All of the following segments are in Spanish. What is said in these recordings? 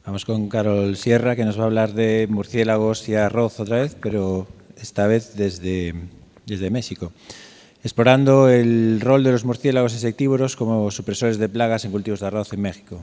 Vamos con Carol Sierra, que nos va a hablar de murciélagos y arroz otra vez, pero esta vez desde México, explorando el rol de los murciélagos insectívoros como supresores de plagas en cultivos de arroz en México.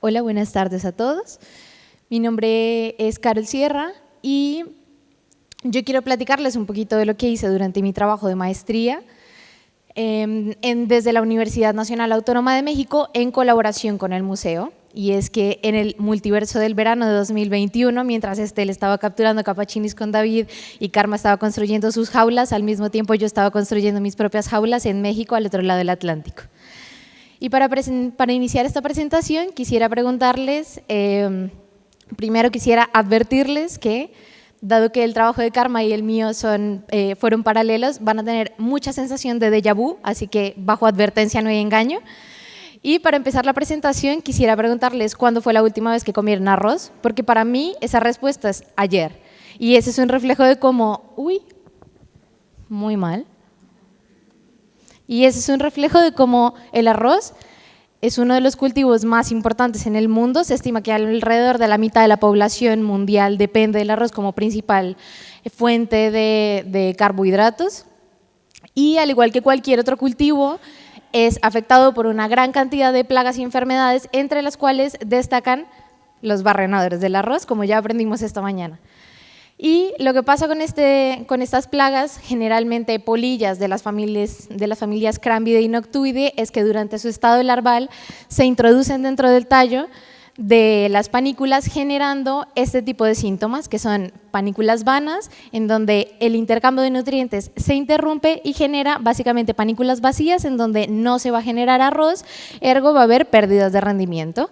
Hola, buenas tardes a todos. Mi nombre es Carol Sierra y yo quiero platicarles un poquito de lo que hice durante mi trabajo de maestría desde la Universidad Nacional Autónoma de México en colaboración con el museo. Y es que en el multiverso del verano de 2021, mientras Estel estaba capturando capachinis con David y Karma estaba construyendo sus jaulas, al mismo tiempo yo estaba construyendo mis propias jaulas en México, al otro lado del Atlántico. Y para iniciar esta presentación quisiera preguntarles, primero quisiera advertirles que, dado que el trabajo de Karma y el mío fueron paralelos, van a tener mucha sensación de déjà vu, así que bajo advertencia no hay engaño. Y para empezar la presentación quisiera preguntarles cuándo fue la última vez que comieron arroz, porque para mí esa respuesta es ayer. Y ese es un reflejo de cómo, uy, muy mal. Y ese es un reflejo de cómo el arroz es uno de los cultivos más importantes en el mundo. Se estima que alrededor de la mitad de la población mundial depende del arroz como principal fuente de carbohidratos. Y al igual que cualquier otro cultivo, es afectado por una gran cantidad de plagas y enfermedades, entre las cuales destacan los barrenadores del arroz, como ya aprendimos esta mañana. Y lo que pasa con estas plagas, generalmente polillas de las familias Crambidae y Noctuidae, es que durante su estado larval se introducen dentro del tallo de las panículas, generando este tipo de síntomas, que son panículas vanas, en donde el intercambio de nutrientes se interrumpe y genera básicamente panículas vacías, en donde no se va a generar arroz, ergo va a haber pérdidas de rendimiento.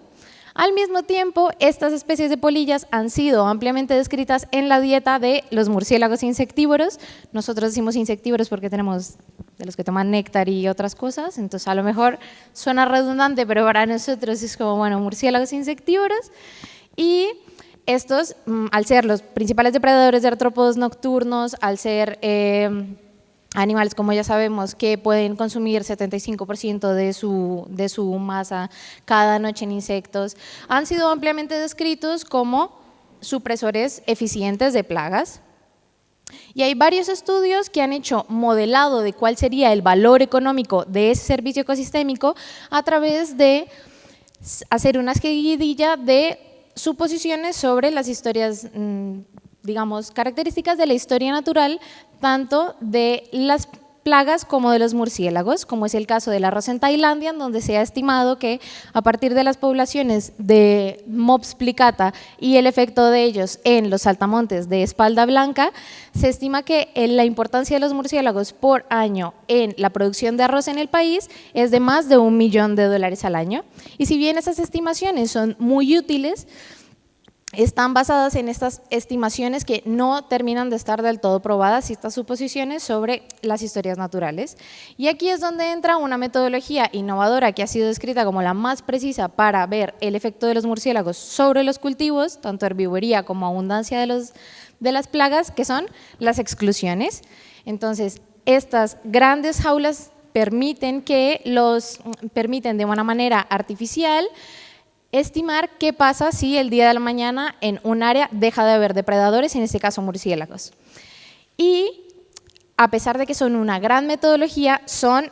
Al mismo tiempo, estas especies de polillas han sido ampliamente descritas en la dieta de los murciélagos insectívoros. Nosotros decimos insectívoros porque tenemos de los que toman néctar y otras cosas, entonces a lo mejor suena redundante, pero para nosotros es como, bueno, murciélagos insectívoros. Y estos, al ser los principales depredadores de artrópodos nocturnos, al ser animales, como ya sabemos, que pueden consumir 75% de su masa cada noche en insectos, han sido ampliamente descritos como supresores eficientes de plagas. Y hay varios estudios que han hecho modelado de cuál sería el valor económico de ese servicio ecosistémico a través de hacer una seguidilla de suposiciones sobre las historias, digamos, características de la historia natural, tanto de las plagas como de los murciélagos, como es el caso del arroz en Tailandia, en donde se ha estimado que a partir de las poblaciones de Mops plicata y el efecto de ellos en los saltamontes de espalda blanca, se estima que la importancia de los murciélagos por año en la producción de arroz en el país es de más de $1 millón al año. Y si bien esas estimaciones son muy útiles, están basadas en estas estimaciones que no terminan de estar del todo probadas y estas suposiciones sobre las historias naturales. Y aquí es donde entra una metodología innovadora que ha sido descrita como la más precisa para ver el efecto de los murciélagos sobre los cultivos, tanto herbivoría como abundancia de las plagas, que son las exclusiones. Entonces, estas grandes jaulas permiten de una manera artificial estimar qué pasa si el día de la mañana en un área deja de haber depredadores, en este caso murciélagos. Y a pesar de que son una gran metodología, son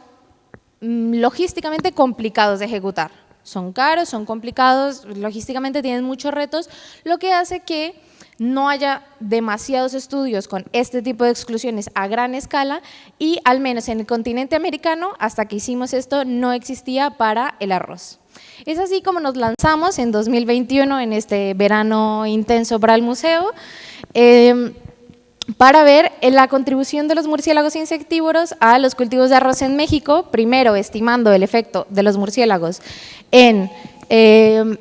logísticamente complicados de ejecutar. Son caros, son complicados, logísticamente tienen muchos retos, lo que hace que no haya demasiados estudios con este tipo de exclusiones a gran escala y al menos en el continente americano, hasta que hicimos esto, no existía para el arroz. Es así como nos lanzamos en 2021, en este verano intenso para el museo, para ver la contribución de los murciélagos insectívoros a los cultivos de arroz en México, primero estimando el efecto de los murciélagos en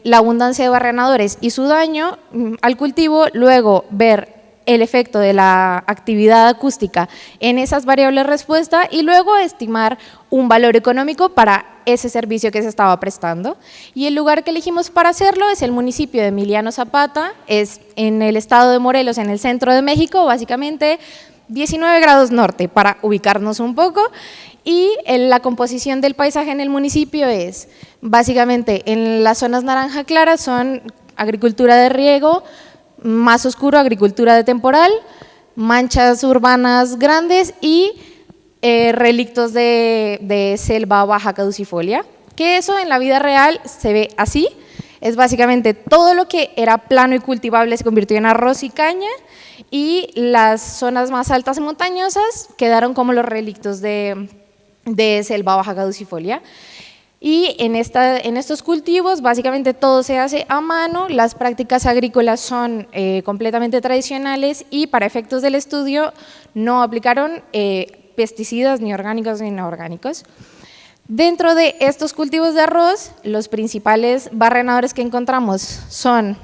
la abundancia de barrenadores y su daño al cultivo, luego ver el efecto de la actividad acústica en esas variables respuesta y luego estimar un valor económico para ese servicio que se estaba prestando. Y el lugar que elegimos para hacerlo es el municipio de Emiliano Zapata, es en el estado de Morelos, en el centro de México, básicamente 19 grados norte, para ubicarnos un poco. Y la composición del paisaje en el municipio es, básicamente, en las zonas naranja clara son agricultura de riego, más oscuro agricultura de temporal, manchas urbanas grandes y relictos de selva baja caducifolia, que eso en la vida real se ve así, es básicamente todo lo que era plano y cultivable se convirtió en arroz y caña, y las zonas más altas y montañosas quedaron como los relictos de selva baja caducifolia. Y en estos cultivos básicamente todo se hace a mano, las prácticas agrícolas son completamente tradicionales y para efectos del estudio no aplicaron pesticidas ni orgánicos ni inorgánicos. Dentro de estos cultivos de arroz, los principales barrenadores que encontramos son,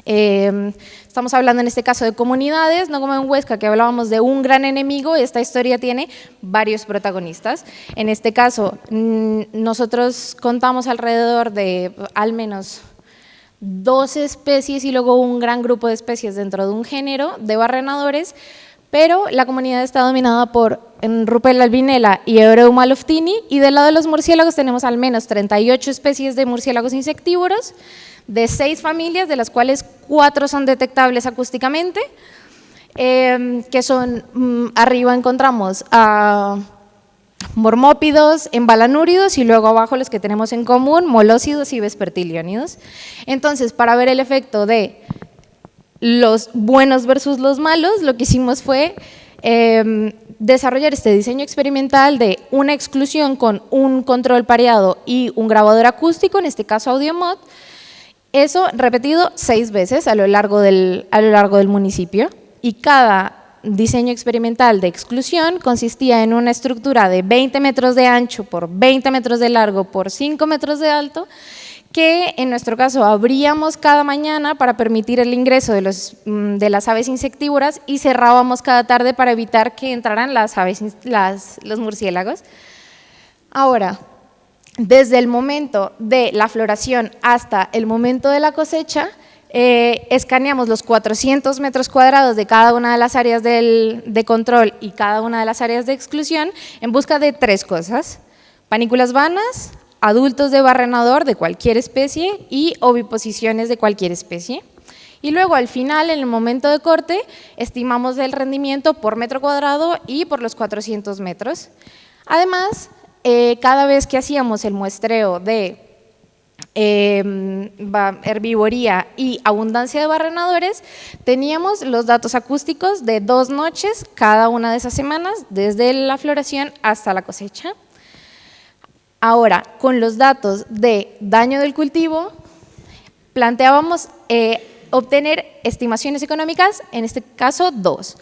estamos hablando en este caso de comunidades, no como en Huesca que hablábamos de un gran enemigo, esta historia tiene varios protagonistas. En este caso, nosotros contamos alrededor de al menos 12 especies y luego un gran grupo de especies dentro de un género de barrenadores, pero la comunidad está dominada por Rupella albinella y Eureuma loftini, y del lado de los murciélagos tenemos al menos 38 especies de murciélagos insectívoros, de 6 familias, de las cuales 4 son detectables acústicamente, que son, arriba encontramos a mormópidos, embalanúridos y luego abajo los que tenemos en común, molócidos y vespertiliónidos. Entonces, para ver el efecto de los buenos versus los malos, lo que hicimos fue desarrollar este diseño experimental de una exclusión con un control pareado y un grabador acústico, en este caso AudioMod, eso repetido 6 veces a lo largo del municipio, y cada diseño experimental de exclusión consistía en una estructura de 20 metros de ancho por 20 metros de largo por 5 metros de alto, que en nuestro caso abríamos cada mañana para permitir el ingreso de las aves insectívoras y cerrábamos cada tarde para evitar que entraran los murciélagos. Ahora, desde el momento de la floración hasta el momento de la cosecha, escaneamos los 400 metros cuadrados de cada una de las áreas de control y cada una de las áreas de exclusión en busca de 3 cosas: panículas vanas, adultos de barrenador de cualquier especie y oviposiciones de cualquier especie. Y luego al final, en el momento de corte, estimamos el rendimiento por metro cuadrado y por los 400 metros. Además, cada vez que hacíamos el muestreo de herbivoría y abundancia de barrenadores, teníamos los datos acústicos de 2 noches cada una de esas semanas, desde la floración hasta la cosecha. Ahora, con los datos de daño del cultivo, planteábamos obtener estimaciones económicas, en este caso 2.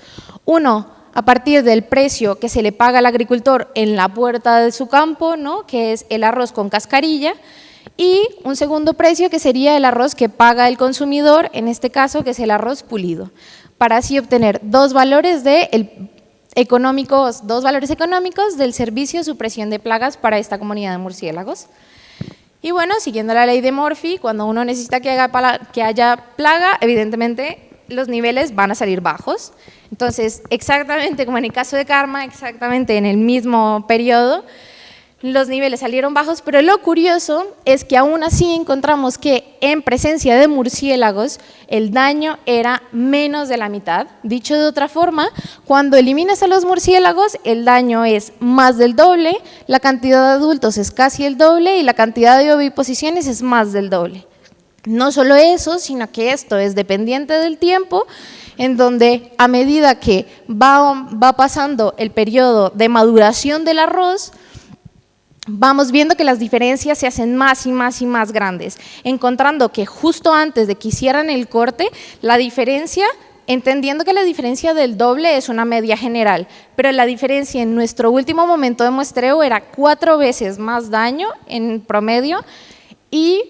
Uno, a partir del precio que se le paga al agricultor en la puerta de su campo, ¿no?, que es el arroz con cascarilla, y un segundo precio que sería el arroz que paga el consumidor, en este caso que es el arroz pulido, para así obtener 2 valores económicos del servicio de supresión de plagas para esta comunidad de murciélagos. Y bueno, siguiendo la ley de Murphy, cuando uno necesita que haya plaga, evidentemente los niveles van a salir bajos. Entonces, exactamente como en el caso de Karma, exactamente en el mismo periodo, los niveles salieron bajos, pero lo curioso es que aún así encontramos que en presencia de murciélagos el daño era menos de la mitad. Dicho de otra forma, cuando eliminas a los murciélagos el daño es más del doble, la cantidad de adultos es casi el doble y la cantidad de oviposiciones es más del doble. No solo eso, sino que esto es dependiente del tiempo, en donde a medida que va pasando el periodo de maduración del arroz, vamos viendo que las diferencias se hacen más y más y más grandes, encontrando que justo antes de que hicieran el corte, la diferencia, entendiendo que la diferencia del doble es una media general, pero la diferencia en nuestro último momento de muestreo era 4 veces más daño en promedio, y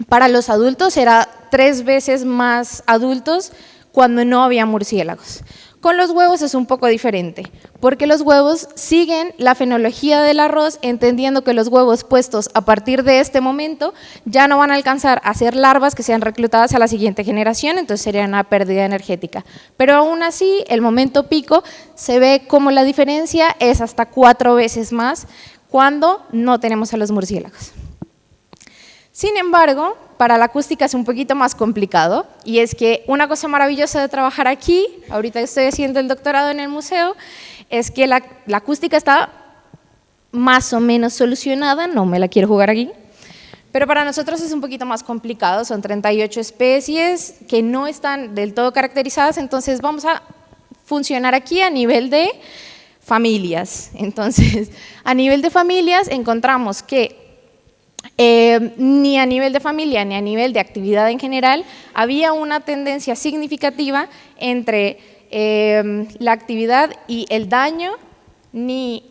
para los adultos era 3 veces más adultos cuando no había murciélagos. Con los huevos es un poco diferente, porque los huevos siguen la fenología del arroz, entendiendo que los huevos puestos a partir de este momento ya no van a alcanzar a ser larvas que sean reclutadas a la siguiente generación, entonces sería una pérdida energética. Pero aún así, el momento pico se ve como la diferencia es hasta 4 veces más cuando no tenemos a los murciélagos. Sin embargo, para la acústica es un poquito más complicado, y es que una cosa maravillosa de trabajar aquí, ahorita que estoy haciendo el doctorado en el museo, es que la acústica está más o menos solucionada, no me la quiero jugar aquí, pero para nosotros es un poquito más complicado, son 38 especies que no están del todo caracterizadas, entonces vamos a funcionar aquí a nivel de familias. Entonces, a nivel de familias encontramos que ni a nivel de familia ni a nivel de actividad en general había una tendencia significativa entre la actividad y el daño, ni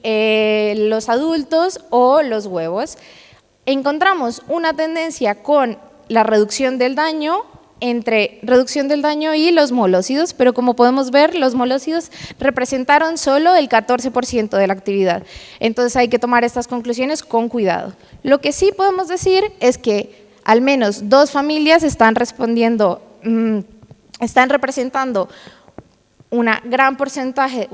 los adultos o los huevos. Encontramos una tendencia con la reducción del daño, entre reducción del daño y los molócidos, pero como podemos ver, los molócidos representaron solo el 14% de la actividad. Entonces hay que tomar estas conclusiones con cuidado. Lo que sí podemos decir es que al menos 2 familias están respondiendo, están representando un gran porcentaje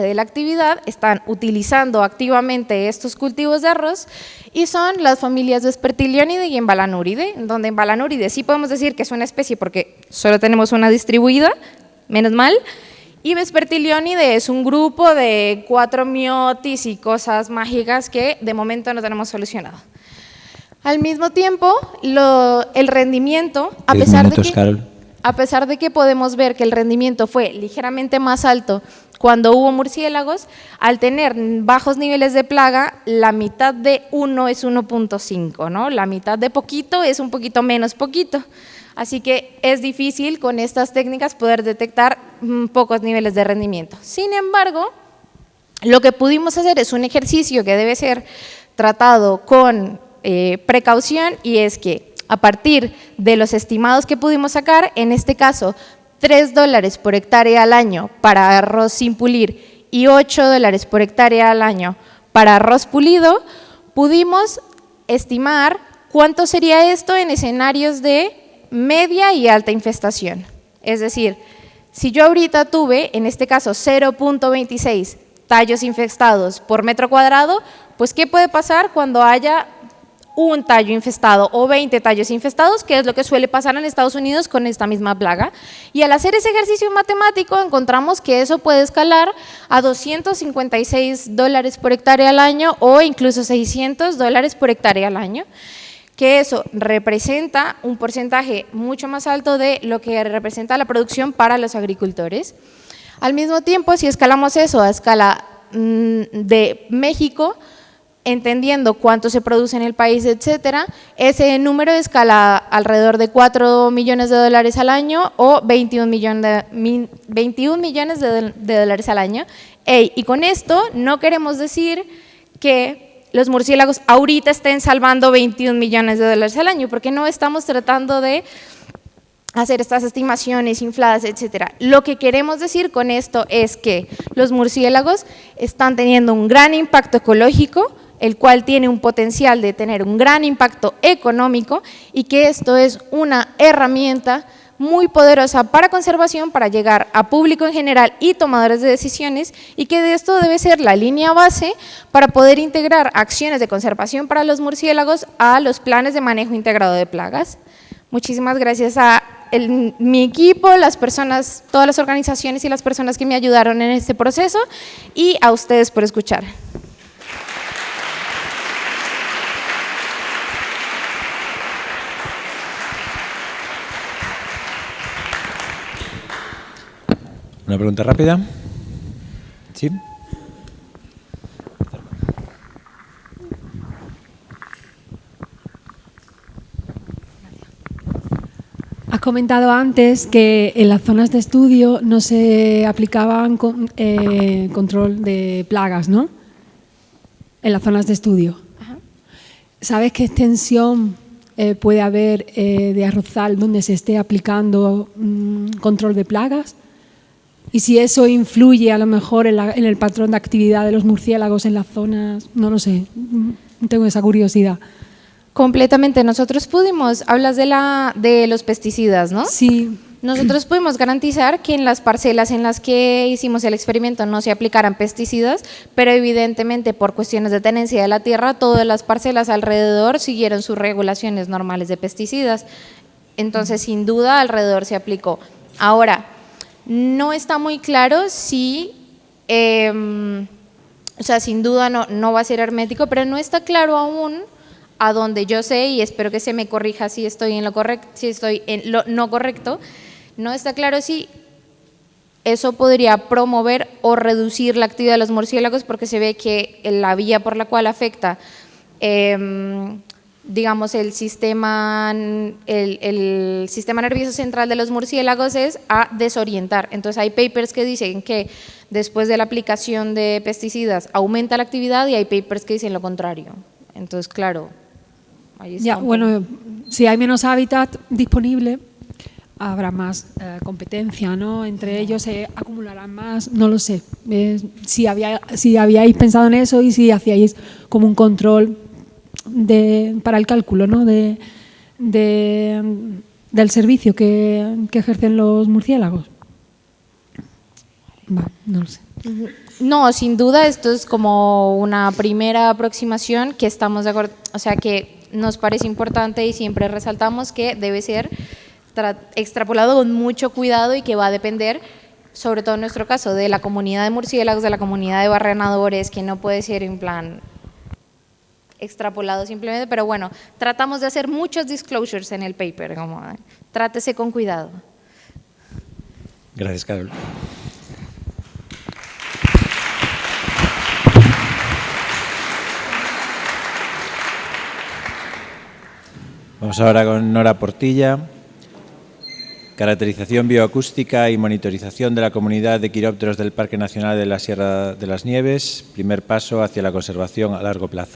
de la actividad, están utilizando activamente estos cultivos de arroz, y son las familias Vespertilionidae y Embalanuridae, donde Embalanuridae sí podemos decir que es una especie porque solo tenemos una distribuida, menos mal, y Vespertilionidae es un grupo de 4 miotis y cosas mágicas que de momento no tenemos solucionado. Al mismo tiempo, el rendimiento, a pesar de que podemos ver que el rendimiento fue ligeramente más alto cuando hubo murciélagos, al tener bajos niveles de plaga, la mitad de 1 es 1.5, ¿no? La mitad de poquito es un poquito menos poquito. Así que es difícil con estas técnicas poder detectar pocos niveles de rendimiento. Sin embargo, lo que pudimos hacer es un ejercicio que debe ser tratado con precaución, y es que a partir de los estimados que pudimos sacar, en este caso $3 por hectárea al año para arroz sin pulir y $8 por hectárea al año para arroz pulido, pudimos estimar cuánto sería esto en escenarios de media y alta infestación. Es decir, si yo ahorita tuve, en este caso, 0.26 tallos infestados por metro cuadrado, pues ¿qué puede pasar cuando haya un tallo infestado o 20 tallos infestados, que es lo que suele pasar en Estados Unidos con esta misma plaga? Y al hacer ese ejercicio matemático encontramos que eso puede escalar a $256 por hectárea al año o incluso $600 por hectárea al año, que eso representa un porcentaje mucho más alto de lo que representa la producción para los agricultores. Al mismo tiempo, si escalamos eso a escala de México, entendiendo cuánto se produce en el país, etcétera, ese número escala alrededor de $4 millones al año o 21 millones de dólares al año. Y con esto no queremos decir que los murciélagos ahorita estén salvando 21 millones de dólares al año, porque no estamos tratando de hacer estas estimaciones infladas, etcétera. Lo que queremos decir con esto es que los murciélagos están teniendo un gran impacto ecológico, el cual tiene un potencial de tener un gran impacto económico, y que esto es una herramienta muy poderosa para conservación, para llegar a público en general y tomadores de decisiones, y que de esto debe ser la línea base para poder integrar acciones de conservación para los murciélagos a los planes de manejo integrado de plagas. Muchísimas gracias a mi equipo, las personas, todas las organizaciones y las personas que me ayudaron en este proceso, y a ustedes por escuchar. Una pregunta rápida. ¿Sí? Has comentado antes que en las zonas de estudio no se aplicaban control de plagas, ¿no? En las zonas de estudio. Ajá. ¿Sabes qué extensión puede haber de arrozal donde se esté aplicando control de plagas. Y si eso influye a lo mejor en el patrón de actividad de los murciélagos en las zonas, no lo sé, tengo esa curiosidad. Completamente. Nosotros pudimos, hablas de los pesticidas, ¿no? Sí. Nosotros pudimos garantizar que en las parcelas en las que hicimos el experimento no se aplicaran pesticidas, pero evidentemente por cuestiones de tenencia de la tierra, todas las parcelas alrededor siguieron sus regulaciones normales de pesticidas. Entonces, sin duda, alrededor se aplicó. Ahora, no está muy claro si, o sea, sin duda no va a ser hermético, pero no está claro aún, a donde yo sé, y espero que se me corrija si estoy en lo correcto, si estoy en lo no correcto, no está claro si eso podría promover o reducir la actividad de los murciélagos, porque se ve que la vía por la cual afecta, digamos, el sistema nervioso central de los murciélagos es a desorientar. Entonces hay papers que dicen que después de la aplicación de pesticidas aumenta la actividad y hay papers que dicen lo contrario. Entonces, claro, ahí está. Ya, bueno, si hay menos hábitat disponible, habrá más competencia, ¿no? Entre ellos se acumularán más, no lo sé. Si habíais pensado en eso y si hacíais como un control para el cálculo, ¿no? del servicio que ejercen los murciélagos. Bueno, no lo sé. No, sin duda esto es como una primera aproximación que estamos de acuerdo, o sea que nos parece importante y siempre resaltamos que debe ser extrapolado con mucho cuidado y que va a depender, sobre todo en nuestro caso, de la comunidad de murciélagos, de la comunidad de barrenadores, que no puede ser en plan extrapolado simplemente, pero bueno, tratamos de hacer muchos disclosures en el paper, como trátese con cuidado. Gracias, Carol. Vamos ahora con Nora Portilla. Caracterización bioacústica y monitorización de la comunidad de quirópteros del Parque Nacional de la Sierra de las Nieves. Primer paso hacia la conservación a largo plazo.